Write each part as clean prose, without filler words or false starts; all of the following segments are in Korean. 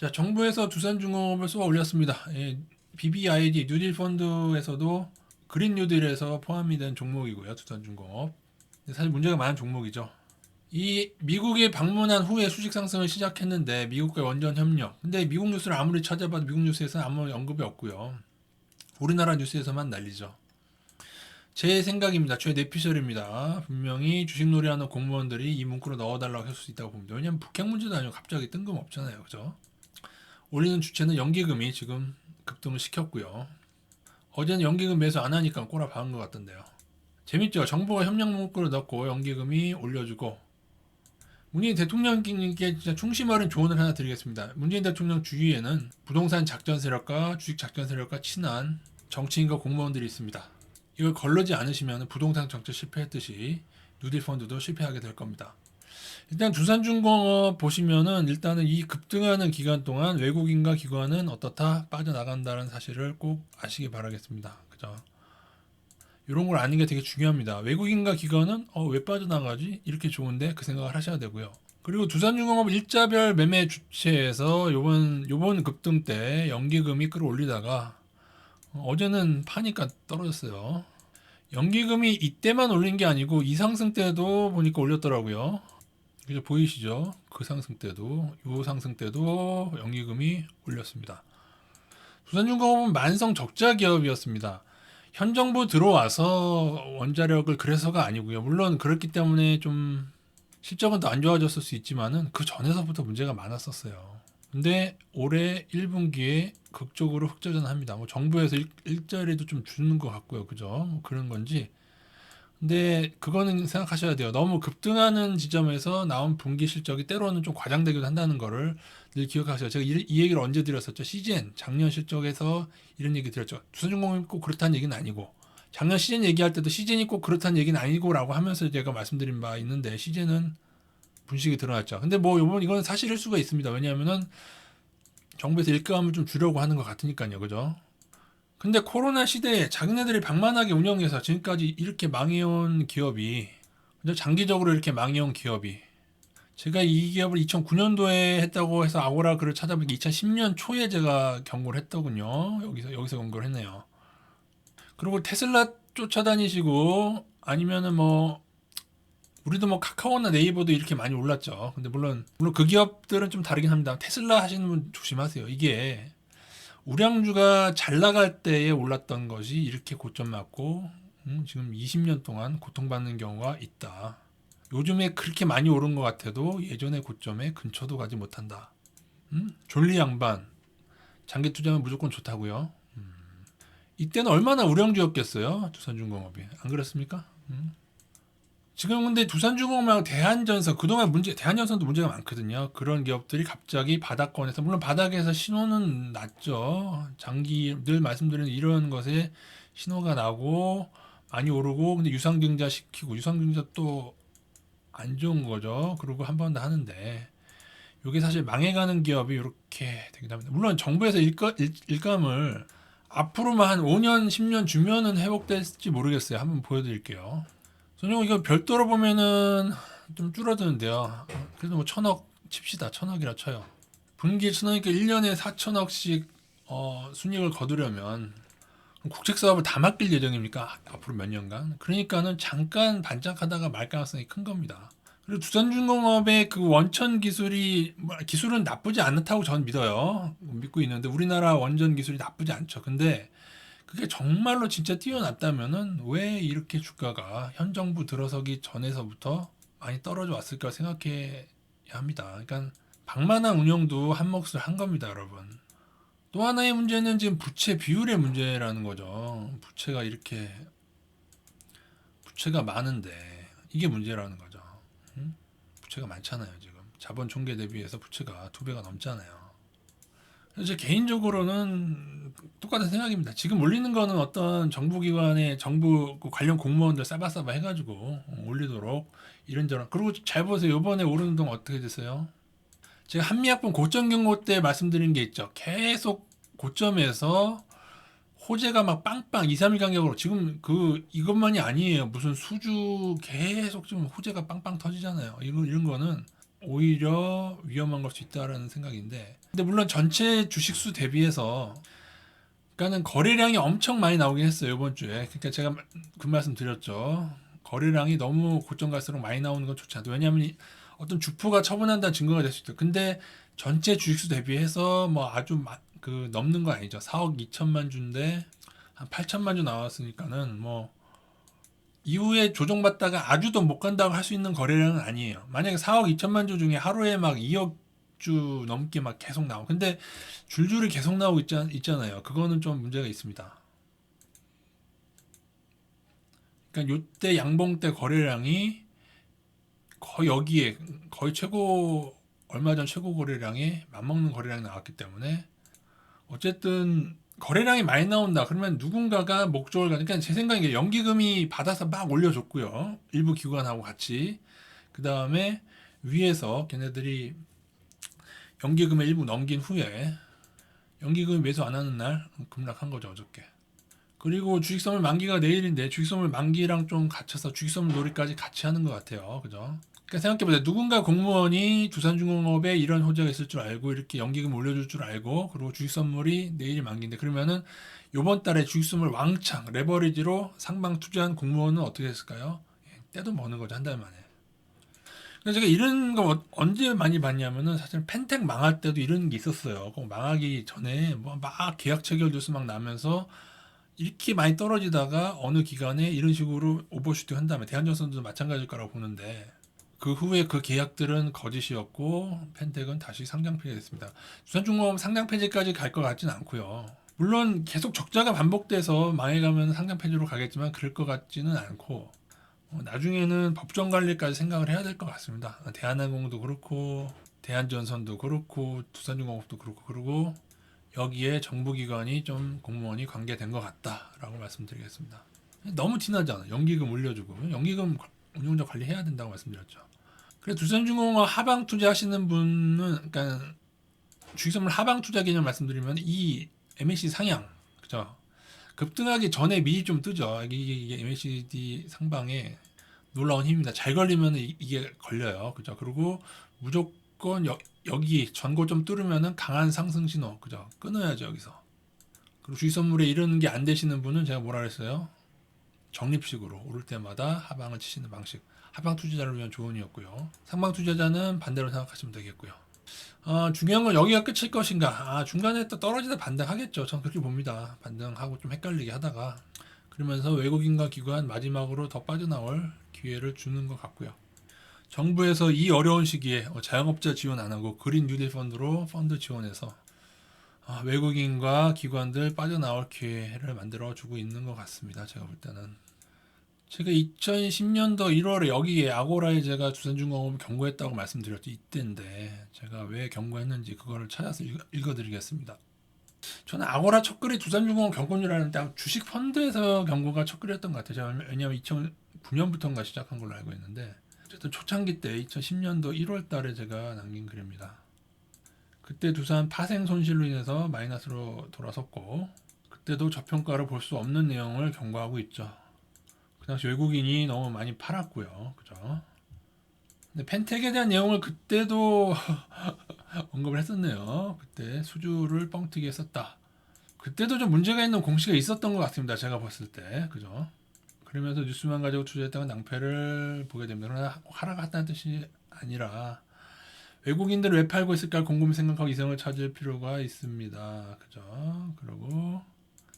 자, 정부에서 두산중공업을 쏘아 올렸습니다. 예, BBID 뉴딜 펀드에서도 그린 뉴딜에서 포함이 된 종목이고요. 두산중공업. 사실 문제가 많은 종목이죠. 이 미국에 방문한 후에 수직 상승을 시작했는데 미국과의 원전 협력. 근데 미국 뉴스를 아무리 찾아봐도 미국 뉴스에서는 아무 언급이 없고요. 우리나라 뉴스에서만 난리죠. 제 생각입니다. 제 뇌피셜입니다. 분명히 주식놀이하는 공무원들이 이 문구로 넣어달라고 했을 수 있다고 봅니다. 왜냐면 북핵 문제도 아니고 갑자기 뜬금없잖아요. 그죠? 올리는 주체는 연기금이 지금 급등을 시켰고요. 어제는 연기금 매수 안 하니까 꼬라 박은 것 같던데요. 재밌죠? 정부가 협력 문구를 넣고 연기금이 올려주고 문재인 대통령님께 진짜 충심 어린 조언을 하나 드리겠습니다. 문재인 대통령 주위에는 부동산 작전 세력과 주식 작전 세력과 친한 정치인과 공무원들이 있습니다. 이걸 걸르지 않으시면 부동산 정책 실패했듯이 뉴딜 펀드도 실패하게 될 겁니다. 일단 두산중공업 보시면은 일단은 이 급등하는 기간 동안 외국인과 기관은 어떻다 빠져나간다는 사실을 꼭 아시기 바라겠습니다. 그죠? 이런 걸 아는 게 되게 중요합니다. 외국인과 기관은 왜 빠져나가지? 이렇게 좋은데 그 생각을 하셔야 되고요. 그리고 두산중공업 일자별 매매 주체에서 요번 급등 때 연기금이 끌어올리다가 어제는 파니까 떨어졌어요. 연기금이 이때만 올린 게 아니고 이 상승 때도 보니까 올렸더라고요. 이제 보이시죠? 그 상승 때도 요 상승 때도 연기금이 올렸습니다. 두산중공업은 만성 적자 기업이었습니다. 현 정부 들어와서 원자력을 그래서가 아니고요. 물론 그렇기 때문에 좀 실적은 더 안 좋아졌을 수 있지만은 그 전에서부터 문제가 많았었어요. 근데 올해 1분기에 극적으로 흑자전합니다. 뭐 정부에서 일자리도 좀 주는 것 같고요. 그죠? 뭐 그런 건지. 근데 그거는 생각하셔야 돼요. 너무 급등하는 지점에서 나온 분기 실적이 때로는 좀 과장되기도 한다는 거를 늘 기억하세요. 제가 이 얘기를 언제 드렸었죠? CGN 작년 실적에서 이런 얘기 드렸죠. 두산중공업이 꼭 그렇다는 얘기는 아니고 작년 CGN 얘기할 때도 CGN이 꼭 그렇다는 얘기는 아니고라고 하면서 제가 말씀드린 바 있는데 CGN은 분식이 드러났죠. 근데 뭐 이건 사실일 수가 있습니다. 왜냐하면은 정부에서 일감을 좀 주려고 하는 것 같으니까요. 그죠? 근데 코로나 시대에 자기네들이 방만하게 운영해서 지금까지 이렇게 망해온 기업이 장기적으로 이렇게 망해온 기업이 제가 이 기업을 2009년도에 했다고 해서 아고라 글을 찾아보니까 2010년 초에 제가 경고를 했더군요. 여기서 경고를 했네요. 그리고 테슬라 쫓아다니시고 아니면은 뭐 우리도 뭐 카카오나 네이버도 이렇게 많이 올랐죠. 근데 물론 그 기업들은 좀 다르긴 합니다. 테슬라 하시는 분 조심하세요. 이게 우량주가 잘 나갈 때에 올랐던 것이 이렇게 고점 맞고 지금 20년 동안 고통받는 경우가 있다. 요즘에 그렇게 많이 오른 것 같아도 예전의 고점에 근처도 가지 못한다. 존리 양반 장기 투자면 무조건 좋다고요. 이때는 얼마나 우량주였겠어요. 두산중공업이 안 그렇습니까? 지금 근데 두산중공업하고 대한전선 그동안 대한전선도 문제가 많거든요. 그런 기업들이 갑자기 바닥권에서 물론 바닥에서 신호는 났죠. 장기 늘 말씀드리는 이런 것에 신호가 나고 많이 오르고 근데 유상증자 시키고 유상증자 또 안 좋은 거죠. 그리고 한 번 더 하는데 이게 사실 망해가는 기업이 이렇게 되긴 합니다. 물론 정부에서 일감을 앞으로만 한 5년, 10년 주면은 회복될지 모르겠어요. 한번 보여드릴게요. 선생님 이거 별도로 보면은 좀 줄어드는데요. 그래도 뭐 천억 칩시다. 천억이라 쳐요. 분기 천억이니까 1년에 4천억씩 순이익을 거두려면 국책 사업을 다 맡길 예정입니까? 앞으로 몇 년간? 그러니까는 잠깐 반짝하다가 말 가능성이 큰 겁니다. 그리고 두산중공업의 그 원천 기술이 기술은 나쁘지 않다고 저는 믿어요. 믿고 있는데 우리나라 원전 기술이 나쁘지 않죠. 근데 그게 정말로 진짜 뛰어났다면은 왜 이렇게 주가가 현 정부 들어서기 전에서부터 많이 떨어져 왔을까 생각해야 합니다. 그러니까 방만한 운영도 한 몫을 한 겁니다, 여러분. 또 하나의 문제는 지금 부채 비율의 문제라는 거죠. 부채가 많은데 이게 문제라는 거죠. 부채가 많잖아요, 지금. 자본 총계 대비해서 부채가 2배가 넘잖아요. 그래서 개인적으로는 똑같은 생각입니다. 지금 올리는 거는 어떤 정부기관의 정부 그 관련 공무원들 싸바싸바 해가지고 올리도록 이런저런. 그리고 잘 보세요. 이번에 오르는 동 어떻게 됐어요? 제가 한미약분 고점 경고 때 말씀드린 게 있죠. 계속 고점에서 호재가 막 빵빵 2, 3일 간격으로 지금 이것만이 아니에요. 무슨 수주 계속 지금 호재가 빵빵 터지잖아요. 이런 거는 오히려 위험한 걸 수 있다라는 생각인데, 근데 물론 전체 주식수 대비해서 그러니까는 거래량이 엄청 많이 나오긴 했어요 이번 주에. 그러니까 제가 그 말씀 드렸죠. 거래량이 너무 고점 갈수록 많이 나오는 건 좋지 않다. 왜냐하면 어떤 주포가 처분한다는 증거가 될 수 있다. 근데 전체 주식수 대비해서 뭐 아주 그 넘는 거 아니죠. 4억 2천만 주인데 한 8천만 주 나왔으니까는 뭐 이후에 조정받다가 아주 더 못 간다고 할 수 있는 거래량은 아니에요. 만약에 4억 2천만 주 중에 하루에 막 2억 주 넘게 막 계속 나오고, 근데 줄줄이 계속 나오고 있잖아요. 그거는 좀 문제가 있습니다. 그러니까 요때 양봉 때 거래량이 거의 여기에 거의 최고, 얼마 전 최고 거래량에 맞먹는 거래량이 나왔기 때문에 어쨌든 거래량이 많이 나온다 그러면 누군가가 목적을 가니까, 제 생각에 연기금이 받아서 막 올려줬고요, 일부 기관하고 같이. 그 다음에 위에서 걔네들이 연기금의 일부 넘긴 후에 연기금이 매수 안 하는 날 급락한 거죠 어저께. 그리고 주식선물 만기가 내일인데 주식선물 만기랑 좀 갇혀서 주식선물 놀이까지 같이 하는 것 같아요. 그죠? 그러니까 생각해보세요. 누군가 공무원이 두산중공업에 이런 호재가 있을 줄 알고 이렇게 연기금 올려줄 줄 알고, 그리고 주식선물이 내일 만기인데, 그러면은 요번 달에 주식선물 왕창 레버리지로 상방 투자한 공무원은 어떻게 했을까요? 떼도 먹는 거죠, 한 달 만에. 그래서 제가 이런 거 언제 많이 봤냐면은, 사실 펜텍 망할 때도 이런 게 있었어요. 꼭 망하기 전에 뭐 막 계약 체결 뉴스 막 나면서 이렇게 많이 떨어지다가 어느 기간에 이런 식으로 오버슈팅 한 다음에, 대한전선도 마찬가지일 거라고 보는데, 그 후에 그 계약들은 거짓이었고 펜텍은 다시 상장 폐지됐습니다. 두산중공업 상장 폐지까지 갈 것 같지는 않고요. 물론 계속 적자가 반복돼서 망해가면 상장 폐지로 가겠지만 그럴 것 같지는 않고, 나중에는 법정 관리까지 생각을 해야 될 것 같습니다. 대한항공도 그렇고 대한전선도 그렇고 두산중공업도 그렇고, 그리고 여기에 정부기관이 좀 공무원이 관계된 것 같다라고 말씀드리겠습니다. 너무 티나잖아. 연기금 올려주고 연기금 운용자 관리해야 된다고 말씀드렸죠. 그래서 두산중공업 하방 투자하시는 분은, 그러니까 주식선물 하방 투자 개념 말씀드리면 이 MACD 상향, 그죠? 급등하기 전에 미리 좀 뜨죠. 이게 MACD 상방에 놀라운 힘입니다. 잘 걸리면 이게 걸려요. 그죠? 그리고 무조건 여기 전고점 뚫으면은 강한 상승 신호, 그죠? 끊어야죠 여기서. 그리고 주식선물에 이런 게 안 되시는 분은 제가 뭐라 그랬어요? 적립식으로 오를 때마다 하방을 치시는 방식. 하방 투자자를 위한 조언이었고요. 상방 투자자는 반대로 생각하시면 되겠고요. 중요한 건 여기가 끝일 것인가. 중간에 또 떨어지다 반등하겠죠. 저는 그렇게 봅니다. 반등하고 좀 헷갈리게 하다가 그러면서 외국인과 기관 마지막으로 더 빠져나올 기회를 주는 것 같고요. 정부에서 이 어려운 시기에 자영업자 지원 안 하고 그린 뉴딜 펀드로 펀드 지원해서 외국인과 기관들 빠져나올 기회를 만들어 주고 있는 것 같습니다. 제가 볼 때는. 제가 2010년도 1월에 여기에 아고라에 제가 두산중공업을 경고했다고 말씀드렸죠. 이때인데 제가 왜 경고했는지 그거를 찾아서 읽어드리겠습니다. 저는 아고라 첫글이 두산중공업 경고인 줄 알았는데 주식 펀드에서 경고가 첫글이었던 것 같아요. 왜냐하면 2009년부터인가 시작한 걸로 알고 있는데, 어쨌든 초창기 때 2010년도 1월 달에 제가 남긴 글입니다. 그때 두산 파생 손실로 인해서 마이너스로 돌아섰고, 그때도 저평가를 볼 수 없는 내용을 경고하고 있죠. 그 당시 외국인이 너무 많이 팔았고요. 그죠? 근데 펜텍에 대한 내용을 그때도 언급을 했었네요. 그때 수주를 뻥튀기 했었다. 그때도 좀 문제가 있는 공시가 있었던 것 같습니다. 제가 봤을 때. 그죠? 그러면서 뉴스만 가지고 투자했다가 낭패를 보게 됩니다. 그러나 하락했다는 뜻이 아니라 외국인들을 왜 팔고 있을까 곰곰이 생각하고 이성을 찾을 필요가 있습니다. 그죠? 그리고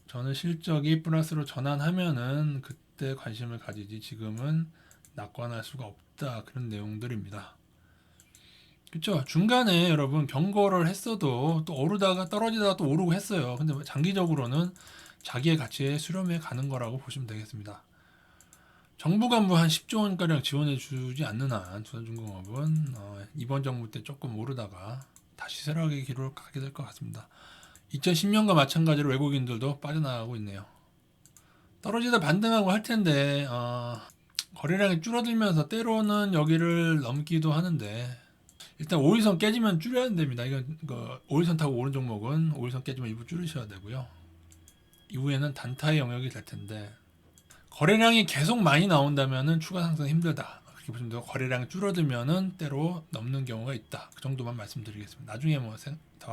저는 실적이 플러스로 전환하면은 그때 관심을 가지지 지금은 낙관할 수가 없다. 그런 내용들입니다. 그쵸? 중간에 여러분 경고를 했어도 또 오르다가 떨어지다가 또 오르고 했어요. 근데 장기적으로는 자기의 가치에 수렴해 가는 거라고 보시면 되겠습니다. 정부가 뭐 한 10조 원가량 지원해 주지 않는 한 두산중공업은 이번 정부 때 조금 오르다가 다시 세락의 기로를 가게 될 것 같습니다. 2010년과 마찬가지로 외국인들도 빠져나가고 있네요. 떨어지다 반등하고 할 텐데 거래량이 줄어들면서 때로는 여기를 넘기도 하는데, 일단 5일선 깨지면 줄여야 됩니다. 이건 5일선 타고 오른 종목은 5일선 깨지면 일부 줄이셔야 되고요. 이후에는 단타의 영역이 될 텐데, 거래량이 계속 많이 나온다면은 추가 상승 힘들다. 그렇게 보시면 되고 거래량이 줄어들면은 때로 넘는 경우가 있다. 그 정도만 말씀드리겠습니다. 나중에 뭐 더